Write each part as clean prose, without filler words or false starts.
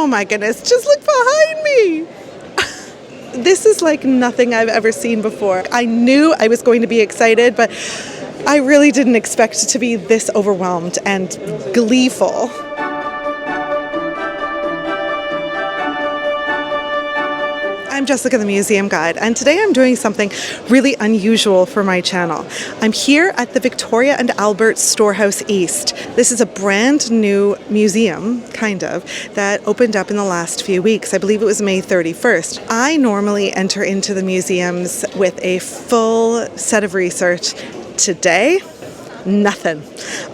Oh my goodness, just look behind me. This is like nothing I've ever seen before. I knew I was going to be excited, but I really didn't expect it to be this overwhelmed and gleeful. I'm Jessica, the Museum Guide, and today I'm doing something really unusual for my channel. I'm here at the Victoria and Albert Storehouse East. This is a brand new museum, kind of, that opened up in the last few weeks. I believe it was May 31st. I normally enter into the museums with a full set of research. Today, nothing.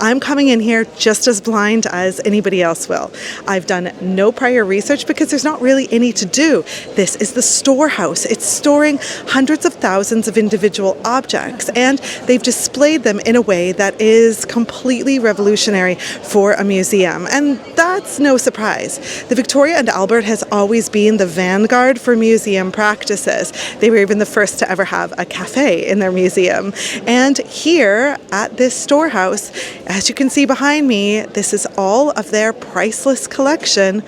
I'm coming in here just as blind as anybody else will. I've done no prior research because there's not really any to do. This is the storehouse. It's storing hundreds of thousands of individual objects, and they've displayed them in a way that is completely revolutionary for a museum, and that's no surprise. The Victoria and Albert has always been the vanguard for museum practices. They were even the first to ever have a cafe in their museum. And here at this storehouse, as you can see behind me, this is all of their priceless collection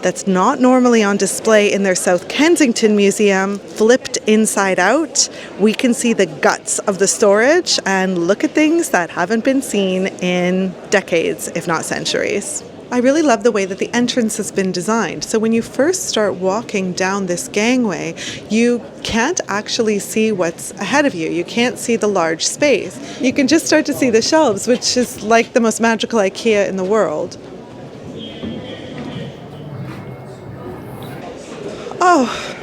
that's not normally on display in their South Kensington museum. Flipped inside out, we can see the guts of the storage and look at things that haven't been seen in decades, if not centuries. I really love the way that the entrance has been designed. So when you first start walking down this gangway, you can't actually see what's ahead of you. You can't see the large space. You can just start to see the shelves, which is like the most magical IKEA in the world. Oh,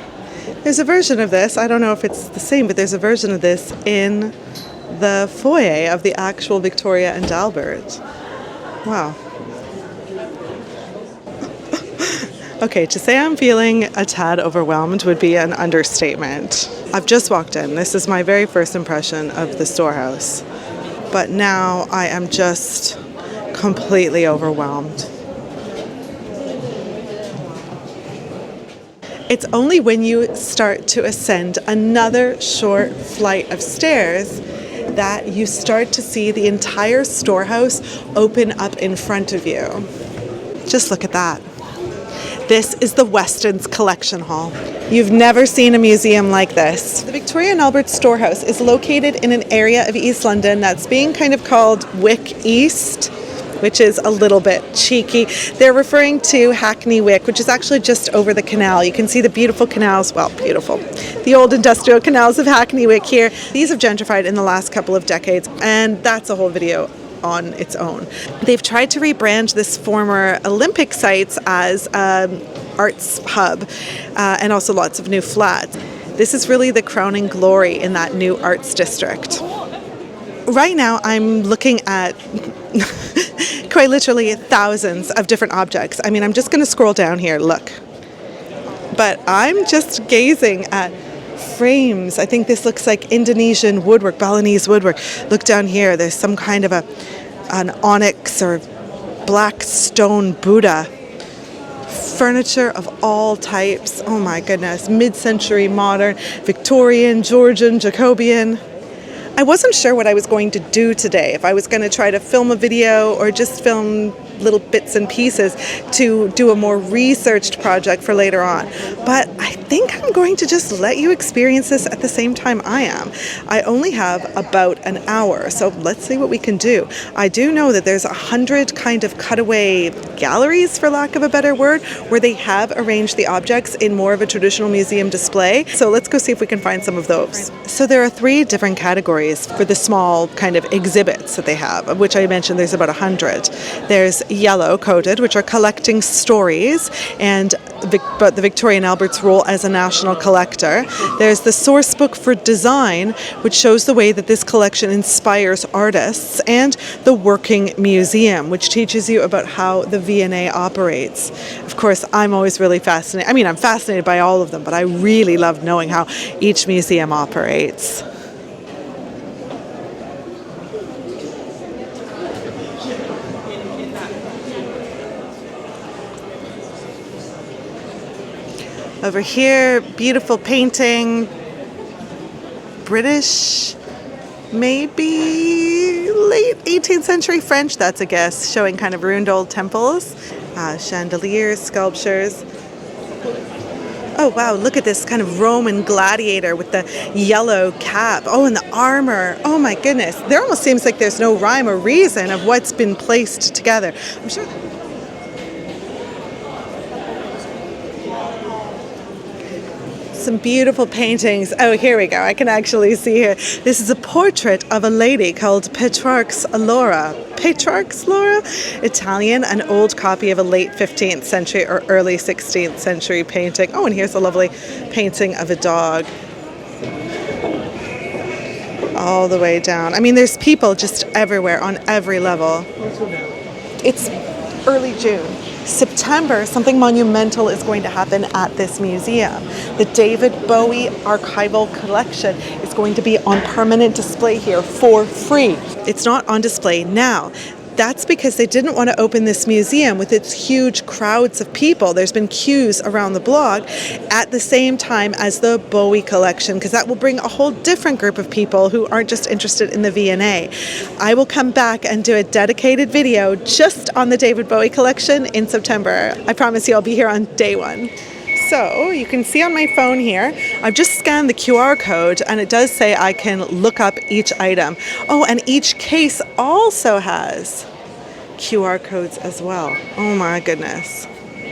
there's a version of this. I don't know if it's the same, but there's a version of this in the foyer of the actual Victoria and Albert. Wow. Okay, to say I'm feeling a tad overwhelmed would be an understatement. I've just walked in. This is my very first impression of the storehouse. But now I am just completely overwhelmed. It's only when you start to ascend another short flight of stairs that you start to see the entire storehouse open up in front of you. Just look at that. This is the Weston's Collection Hall. You've never seen a museum like this. The Victoria and Albert Storehouse is located in an area of East London that's being kind of called Wick East, which is a little bit cheeky. They're referring to Hackney Wick, which is actually just over the canal. You can see the beautiful canals, well, beautiful, the old industrial canals of Hackney Wick here. These have gentrified in the last couple of decades, and that's a whole video on its own. They've tried to rebrand this former Olympic sites as an arts hub, and also lots of new flats. This is really the crowning glory in that new arts district. Right now I'm looking at quite literally thousands of different objects. I mean, I'm just going to scroll down here, look. But I'm just gazing at frames. I think this looks like Indonesian woodwork, Balinese woodwork. Look down here, there's some kind of an onyx or black stone Buddha. Furniture of all types. Oh my goodness. Mid-century, modern, Victorian, Georgian, Jacobean. I wasn't sure what I was going to do today, if I was going to try to film a video or just film little bits and pieces to do a more researched project for later on. But I think I'm going to just let you experience this at the same time I am. I only have about an hour, so let's see what we can do. I do know that there's 100 kind of cutaway galleries, for lack of a better word, where they have arranged the objects in more of a traditional museum display. So let's go see if we can find some of those. So there are 3 different categories for the small kind of exhibits that they have, of which I mentioned there's about 100. There's yellow coated, which are collecting stories, and but the Victoria and Albert's role as a national collector. There's the source book for design, which shows the way that this collection inspires artists, and the working museum, which teaches you about how the V&A operates. Of course, I'm always really fascinated. I mean, I'm fascinated by all of them, but I really love knowing how each museum operates. Over here, beautiful painting, British, maybe late 18th century French, that's a guess, showing kind of ruined old temples. Chandeliers, sculptures. Oh wow, look at this kind of Roman gladiator with the yellow cap. Oh, and the armor. Oh my goodness. There almost seems like there's no rhyme or reason of what's been placed together. I'm sure some beautiful paintings. Oh, here we go. I can actually see here. This is a portrait of a lady called Petrarch's Laura. Petrarch's Laura? Italian, an old copy of a late 15th century or early 16th century painting. Oh, and here's a lovely painting of a dog. All the way down. I mean, there's people just everywhere on every level. It's early June. September, something monumental is going to happen at this museum. The David Bowie archival collection is going to be on permanent display here for free. It's not on display now. That's because they didn't want to open this museum with its huge crowds of people. There's been queues around the block at the same time as the Bowie collection, because that will bring a whole different group of people who aren't just interested in the V&A. I will come back and do a dedicated video just on the David Bowie collection in September. I promise you I'll be here on day one. So you can see on my phone here, I've just scanned the QR code and it does say I can look up each item. Oh, and each case also has QR codes as well. Oh my goodness.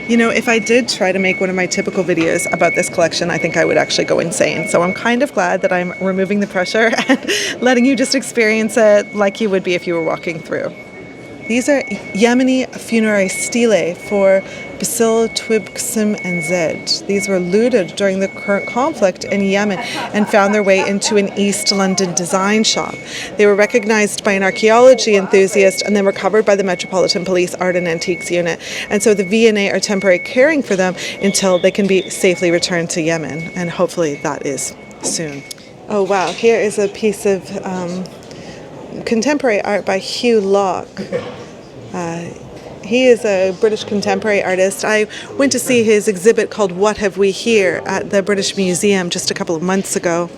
You know, if I did try to make one of my typical videos about this collection, I think I would actually go insane. So I'm kind of glad that I'm removing the pressure and letting you just experience it like you would be if you were walking through. These are Yemeni funerary stelae for Basil, Twibksum, and Zed. These were looted during the current conflict in Yemen and found their way into an East London design shop. They were recognized by an archaeology enthusiast and then recovered by the Metropolitan Police Art and Antiques Unit. And so the V&A are temporarily caring for them until they can be safely returned to Yemen. And hopefully that is soon. Oh wow, here is a piece of contemporary art by Hugh Locke. He is a British contemporary artist. I went to see his exhibit called What Have We Here at the British Museum just a couple of months ago.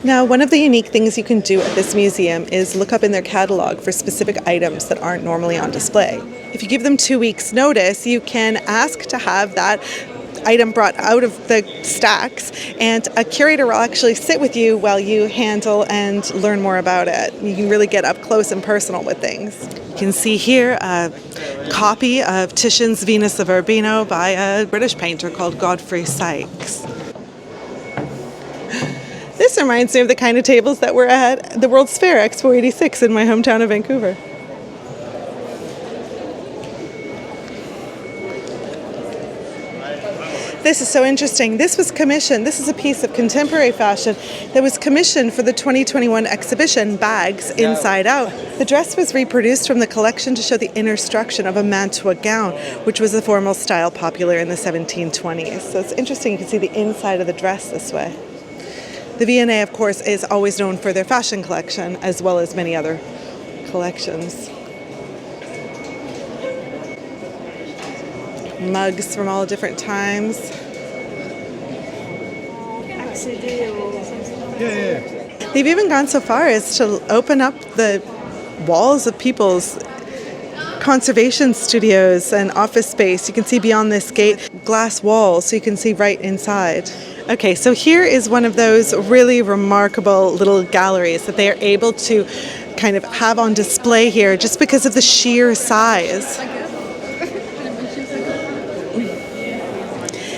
Now, one of the unique things you can do at this museum is look up in their catalog for specific items that aren't normally on display. If you give them 2 weeks' notice, you can ask to have that item brought out of the stacks, and a curator will actually sit with you while you handle and learn more about it. You can really get up close and personal with things. You can see here a copy of Titian's Venus of Urbino by a British painter called Godfrey Sykes. This reminds me of the kind of tables that were at the World's Fair Expo 86 in my hometown of Vancouver. This is so interesting. This was commissioned. This is a piece of contemporary fashion that was commissioned for the 2021 exhibition, Bags Inside Out. The dress was reproduced from the collection to show the inner structure of a mantua gown, which was a formal style popular in the 1720s. So it's interesting. You can see the inside of the dress this way. The V&A, of course, is always known for their fashion collection, as well as many other collections. Mugs from all different times. They've even gone so far as to open up the walls of people's conservation studios and office space. You can see beyond this gate glass walls, so you can see right inside. Okay, so here is one of those really remarkable little galleries that they are able to kind of have on display here just because of the sheer size.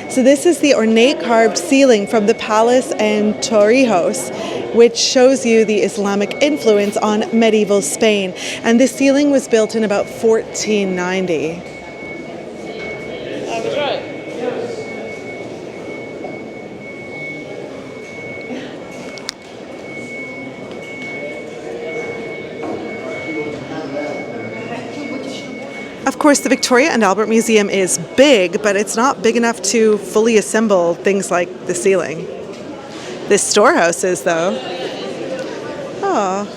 So this is the ornate carved ceiling from the Palace and Torrijos, which shows you the Islamic influence on medieval Spain. And this ceiling was built in about 1490. I was right. Of course, the Victoria and Albert Museum is big, but it's not big enough to fully assemble things like the ceiling. This storehouse is, though. Oh.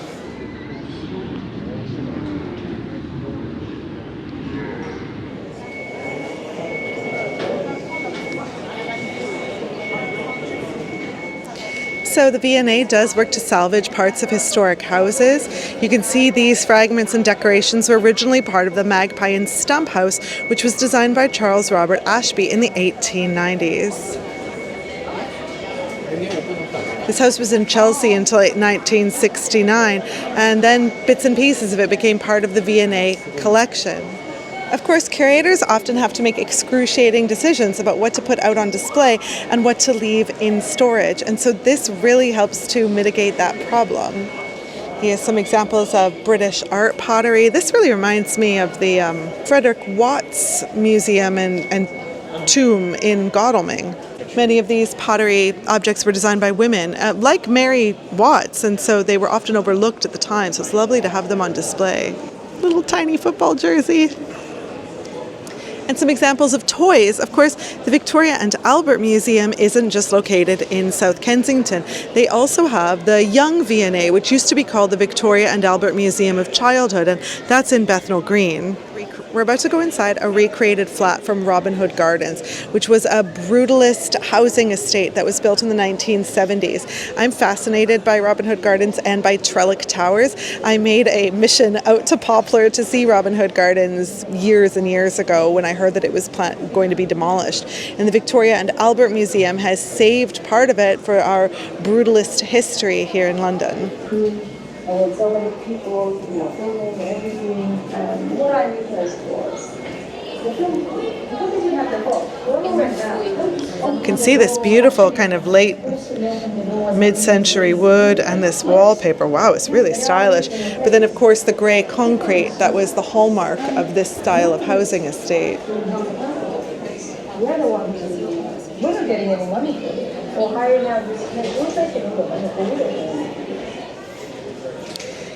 So the V&A does work to salvage parts of historic houses. You can see these fragments and decorations were originally part of the Magpie and Stump House, which was designed by Charles Robert Ashby in the 1890s. This house was in Chelsea until 1969, and then bits and pieces of it became part of the V&A collection. Of course, curators often have to make excruciating decisions about what to put out on display and what to leave in storage, and so this really helps to mitigate that problem. Here's some examples of British art pottery. This really reminds me of the Frederick Watts Museum and Tomb in Godalming. Many of these pottery objects were designed by women, like Mary Watts, and so they were often overlooked at the time, so it's lovely to have them on display. Little tiny football jersey. And some examples of toys. Of course, the Victoria and Albert Museum isn't just located in South Kensington. They also have the Young V&A, which used to be called the Victoria and Albert Museum of Childhood, and that's in Bethnal Green. We're about to go inside a recreated flat from Robin Hood Gardens, which was a brutalist housing estate that was built in the 1970s. I'm fascinated by Robin Hood Gardens and by Trellick Towers. I made a mission out to Poplar to see Robin Hood Gardens years and years ago when I heard that it was going to be demolished. And the Victoria and Albert Museum has saved part of it for our brutalist history here in London. And with so many people, filming everything, what our interest was. The film, because we have the book, you can see this beautiful kind of late mid-century wood and this wallpaper. Wow, it's really stylish. But then, of course, the grey concrete that was the hallmark of this style of housing estate. The other one, we're not getting any money for it. Or hiring out this,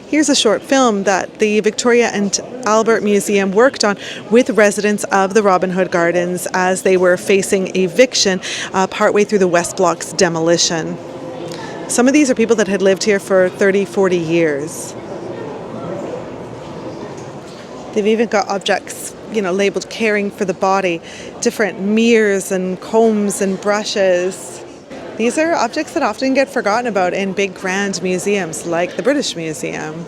Here's a short film that the Victoria and Albert Museum worked on with residents of the Robin Hood Gardens as they were facing eviction partway through the West Block's demolition. Some of these are people that had lived here for 30, 40 years. They've even got objects, labeled caring for the body, different mirrors and combs and brushes. These are objects that often get forgotten about in big grand museums like the British Museum.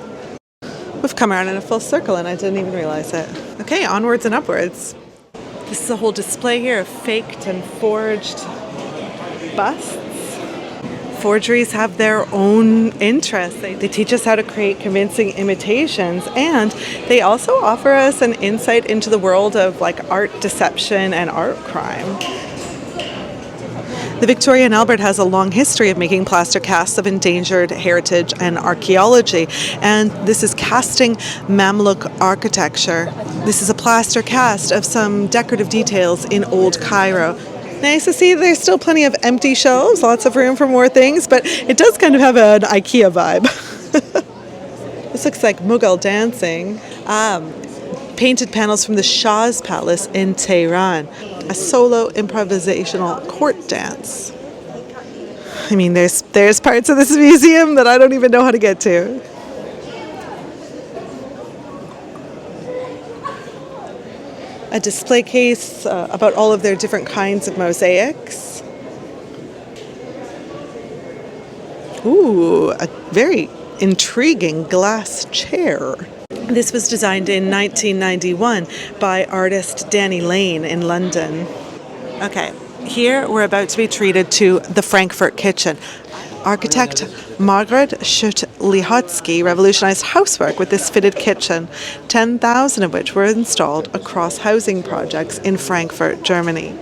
We've come around in a full circle and I didn't even realize it. Okay, onwards and upwards. This is a whole display here of faked and forged busts. Forgeries have their own interests. They teach us how to create convincing imitations, and they also offer us an insight into the world of art deception and art crime. The Victoria and Albert has a long history of making plaster casts of endangered heritage and archaeology, and this is casting Mamluk architecture. This is a plaster cast of some decorative details in Old Cairo. Nice to see there's still plenty of empty shelves, lots of room for more things, but it does kind of have an IKEA vibe. This looks like Mughal dancing. Painted panels from the Shah's Palace in Tehran. A solo improvisational court dance. I mean, there's parts of this museum that I don't even know how to get to. A display case about all of their different kinds of mosaics. Ooh, a very intriguing glass chair. This was designed in 1991 by artist Danny Lane in London. Okay, here we're about to be treated to the Frankfurt kitchen. Architect Margaret Schutt-Lihotzky revolutionized housework with this fitted kitchen, 10,000 of which were installed across housing projects in Frankfurt, Germany.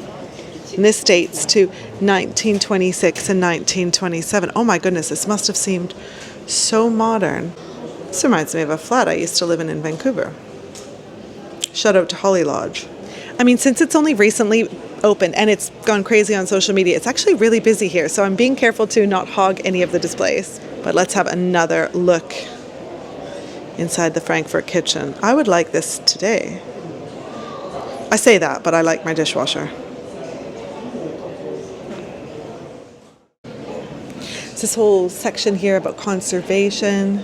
And this dates to 1926 and 1927. Oh my goodness, this must have seemed so modern. This reminds me of a flat I used to live in Vancouver. Shout out to Holly Lodge. I mean, since it's only recently opened and it's gone crazy on social media, it's actually really busy here, so I'm being careful to not hog any of the displays. But let's have another look inside the Frankfurt kitchen. I would like this today. I say that, but I like my dishwasher. It's this whole section here about conservation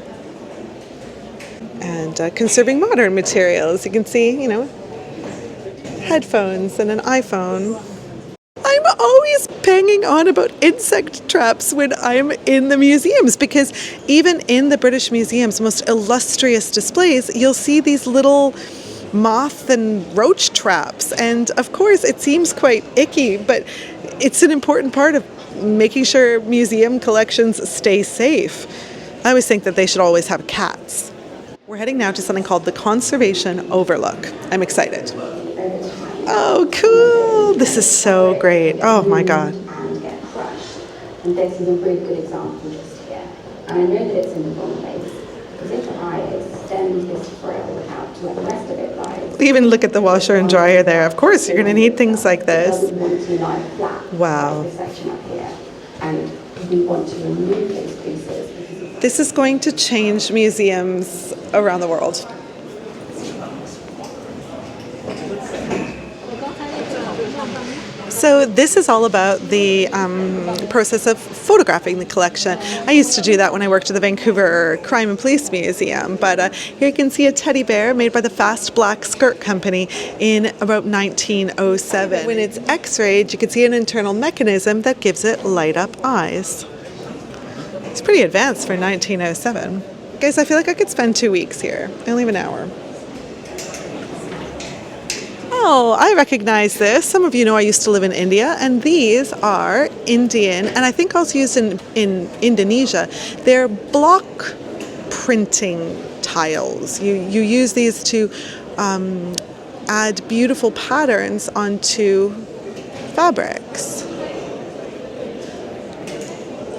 and conserving modern materials. You can see, headphones and an iPhone. I'm I'm always banging on about insect traps when I'm in the museums, because even in the British Museum's most illustrious displays, you'll see these little moth and roach traps. And of course, it seems quite icky, but it's an important part of making sure museum collections stay safe. I always think that they should always have cats. We're heading now to something called the Conservation Overlook. I'm excited. Oh, cool. This is so great. Oh, my God. And get crushed. And this is a really good example just here. And I know that it's in the wrong place, because if I extend this frill out to where the rest of it lies. Even look at the washer and dryer there. Of course, you're going to need things like this. We want to lie flat. Wow. Like this section up here. And we want to remove those pieces. This is going to change museums around the world. So this is all about the process of photographing the collection. I used to do that when I worked at the Vancouver Crime and Police Museum, but here you can see a teddy bear made by the Fast Black Skirt Company in about 1907. When it's x-rayed, you can see an internal mechanism that gives it light-up eyes. It's pretty advanced for 1907. Guys, I feel like I could spend 2 weeks here. I only have an hour. Oh, I recognize this. Some of you know I used to live in India, and these are Indian, and I think also used in Indonesia. They're block printing tiles. You use these to add beautiful patterns onto fabrics.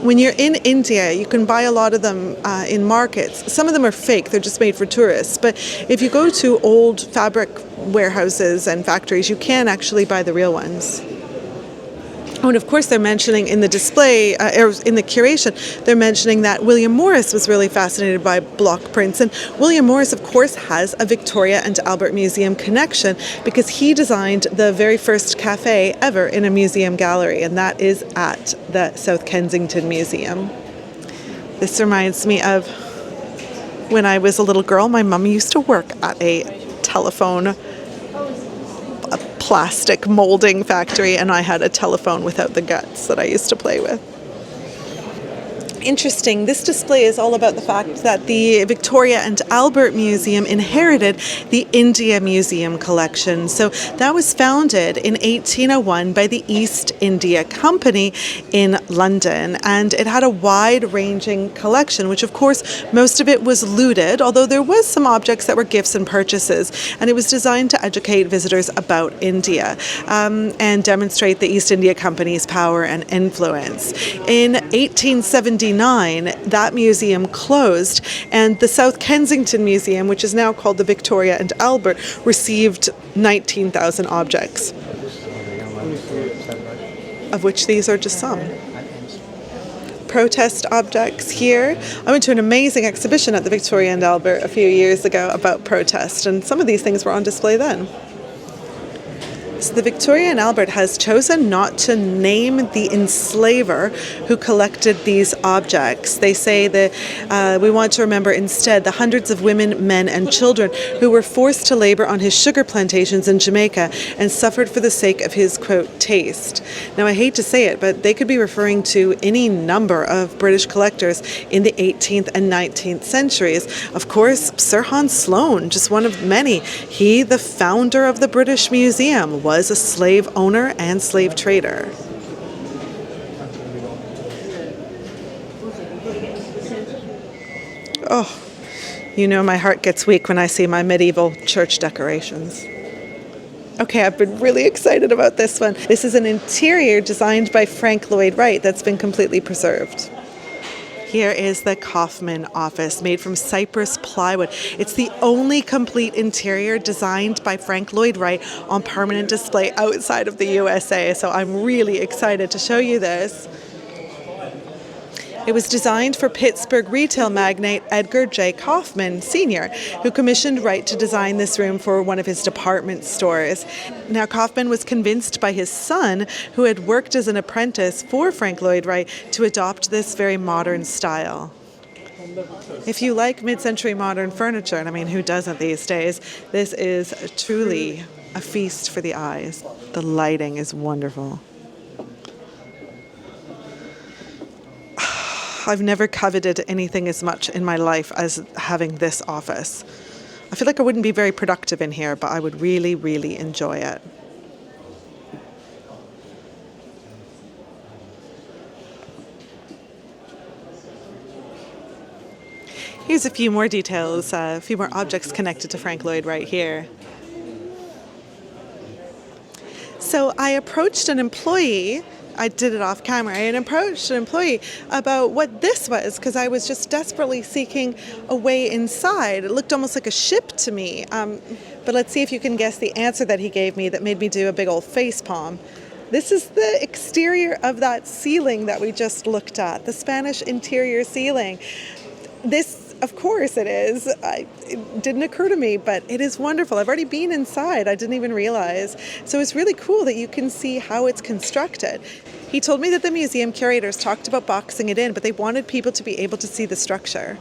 When you're in India, you can buy a lot of them in markets. Some of them are fake, they're just made for tourists. But if you go to old fabric warehouses and factories, you can actually buy the real ones. Oh, and of course they're mentioning in the display, or in the curation, they're mentioning that William Morris was really fascinated by block prints. And William Morris, of course, has a Victoria and Albert Museum connection, because he designed the very first cafe ever in a museum gallery, and that is at the South Kensington Museum. This reminds me of when I was a little girl. My mum used to work at a telephone plastic molding factory, and I had a telephone without the guts that I used to play with. Interesting. This display is all about the fact that the Victoria and Albert Museum inherited the India Museum collection. So that was founded in 1801 by the East India Company in London, and it had a wide-ranging collection, which of course most of it was looted, although there was some objects that were gifts and purchases, and it was designed to educate visitors about India and demonstrate the East India Company's power and influence. In 1879, that museum closed, and the South Kensington Museum, which is now called the Victoria and Albert, received 19,000 objects, of which these are just some. Protest objects here. I went to an amazing exhibition at the Victoria and Albert a few years ago about protest, and some of these things were on display then. So the Victoria and Albert has chosen not to name the enslaver who collected these objects. They say that we want to remember instead the hundreds of women, men, and children who were forced to labor on his sugar plantations in Jamaica and suffered for the sake of his, quote, taste. Now, I hate to say it, but they could be referring to any number of British collectors in the 18th and 19th centuries. Of course, Sir Hans Sloane, just one of many. He, the founder of the British Museum, was a slave owner and slave trader. Oh, you know my heart gets weak when I see my medieval church decorations. Okay, I've been really excited about this one. This is an interior designed by Frank Lloyd Wright that's been completely preserved. Here is the Kaufman office, made from cypress plywood. It's the only complete interior designed by Frank Lloyd Wright on permanent display outside of the USA, so I'm really excited to show you this. It was designed for Pittsburgh retail magnate Edgar J. Kaufman Sr., who commissioned Wright to design this room for one of his department stores. Now, Kaufman was convinced by his son, who had worked as an apprentice for Frank Lloyd Wright, to adopt this very modern style. If you like mid-century modern furniture, and I mean, who doesn't these days, this is truly a feast for the eyes. The lighting is wonderful. I've never coveted anything as much in my life as having this office. I feel like I wouldn't be very productive in here, but I would really, really enjoy it. Here's a few more details, a few more objects connected to Frank Lloyd right here. So I approached an employee, I did it off camera, I approached an employee about what this was because I was just desperately seeking a way inside. It looked almost like a ship to me. But let's see if you can guess the answer that he gave me that made me do a big old face palm. This is the exterior of that ceiling that we just looked at, the Spanish interior ceiling. This, of course it is. It didn't occur to me, but it is wonderful. I've already been inside. I didn't even realize. So it's really cool that you can see how it's constructed. He told me that the museum curators talked about boxing it in, but they wanted people to be able to see the structure.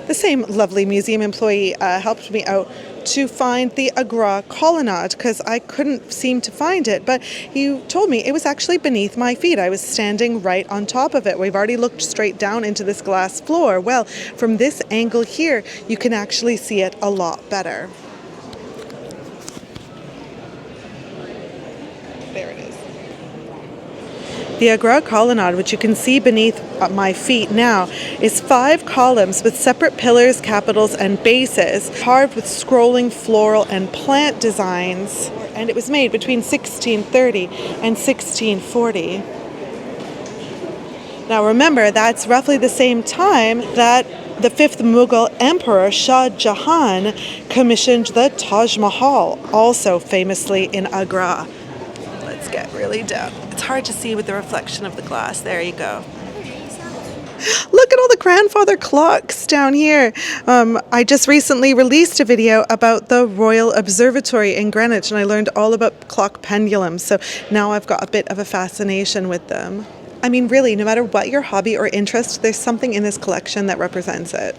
The same lovely museum employee helped me out to find the Agra colonnade because I couldn't seem to find it, but he told me it was actually beneath my feet. I was standing right on top of it. We've already looked straight down into this glass floor. Well, from this angle here, you can actually see it a lot better. There it is. The Agra colonnade, which you can see beneath my feet now, is 5 columns with separate pillars, capitals, and bases, carved with scrolling floral and plant designs. And it was made between 1630 and 1640. Now remember, that's roughly the same time that the 5th Mughal Emperor Shah Jahan commissioned the Taj Mahal, also famously in Agra. Let's get really down. It's hard to see with the reflection of the glass. There you go. Look at all the grandfather clocks down here. I just recently released a video about the Royal Observatory in Greenwich, and I learned all about clock pendulums, so now I've got a bit of a fascination with them. I mean, really, no matter what your hobby or interest, there's something in this collection that represents it.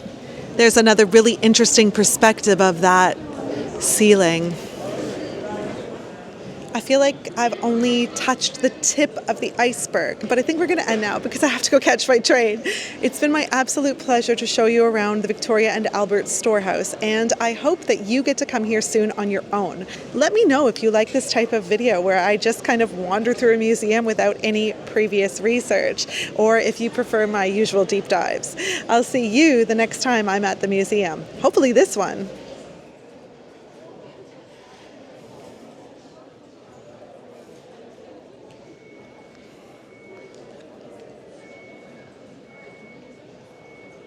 There's another really interesting perspective of that ceiling. I feel like I've only touched the tip of the iceberg, but I think we're going to end now because I have to go catch my train. It's been my absolute pleasure to show you around the Victoria and Albert Storehouse, and I hope that you get to come here soon on your own. Let me know if you like this type of video where I just kind of wander through a museum without any previous research, or if you prefer my usual deep dives. I'll see you the next time I'm at the museum. Hopefully this one.